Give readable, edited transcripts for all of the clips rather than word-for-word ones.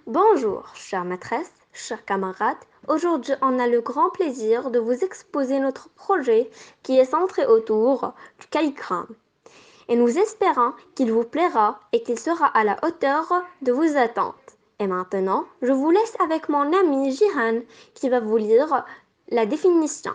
Bonjour, chère maîtresse, chers camarades. Aujourd'hui, on a le grand plaisir de vous exposer notre projet qui est centré autour du calligramme. Et nous espérons qu'il vous plaira et qu'il sera à la hauteur de vos attentes. Et maintenant, je vous laisse avec mon ami Jihan qui va vous lire la définition.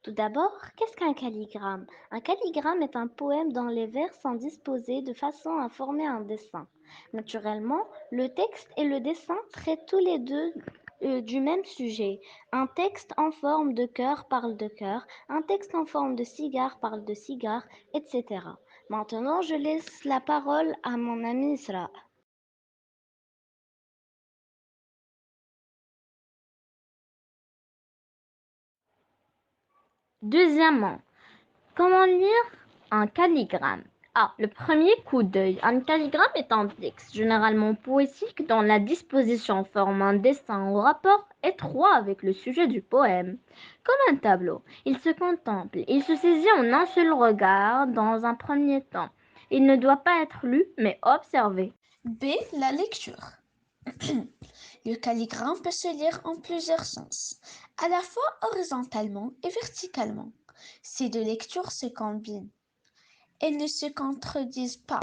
Tout d'abord, qu'est-ce qu'un calligramme? Un calligramme est un poème dont les vers sont disposés de façon à former un dessin. Naturellement, le texte et le dessin traitent tous les deux du même sujet. Un texte en forme de cœur parle de cœur, un texte en forme de cigare parle de cigare, etc. Maintenant, je laisse la parole à mon ami Isra. Deuxièmement, comment lire un calligramme? Le premier coup d'œil. Un calligramme est un texte généralement poétique dont la disposition forme un dessin au rapport étroit avec le sujet du poème. Comme un tableau, il se contemple, il se saisit en un seul regard dans un premier temps. Il ne doit pas être lu, mais observé. B. La lecture. Le calligramme peut se lire en plusieurs sens, à la fois horizontalement et verticalement. Ces deux lectures se combinent. Elles ne se contredisent pas.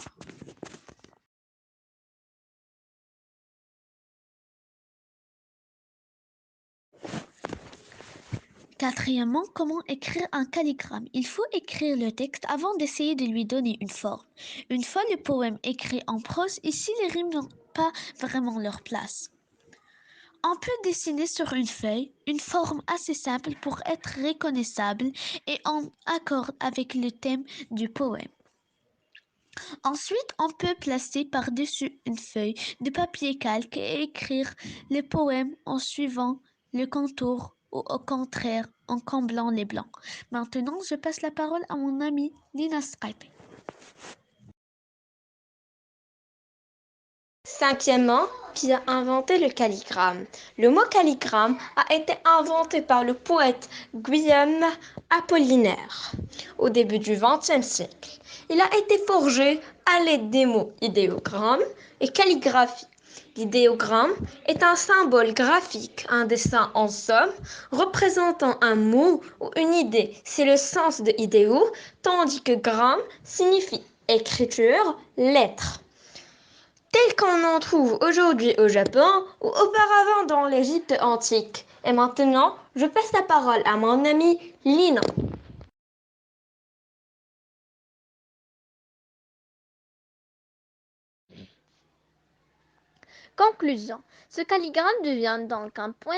Quatrièmement, comment écrire un calligramme? Il faut écrire le texte avant d'essayer de lui donner une forme. Une fois le poème écrit en prose, ici les rimes n'ont pas vraiment leur place. On peut dessiner sur une feuille une forme assez simple pour être reconnaissable et en accord avec le thème du poème. Ensuite, on peut placer par-dessus une feuille de papier calque et écrire le poème en suivant le contour ou au contraire en comblant les blancs. Maintenant, je passe la parole à mon amie Nina Skype. Cinquièmement, qui a inventé le calligramme? Le mot calligramme a été inventé par le poète Guillaume Apollinaire au début du XXe siècle. Il a été forgé à l'aide des mots idéogramme et calligraphie. L'idéogramme est un symbole graphique, un dessin en somme représentant un mot ou une idée. C'est le sens de idéo, tandis que gramme signifie écriture, lettre tel qu'on en trouve aujourd'hui au Japon ou auparavant dans l'Égypte antique. Et maintenant, je passe la parole à mon ami Lina. Conclusion. Ce calligramme devient donc un point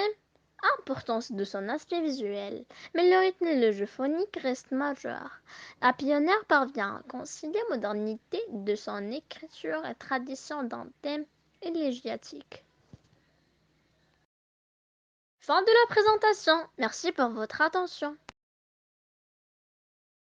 important de son aspect visuel, mais le rythme et le jeu phonique restent majeurs. La pionnière parvient à concilier modernité de son écriture et tradition d'un thème élégiatique. Fin de la présentation. Merci pour votre attention.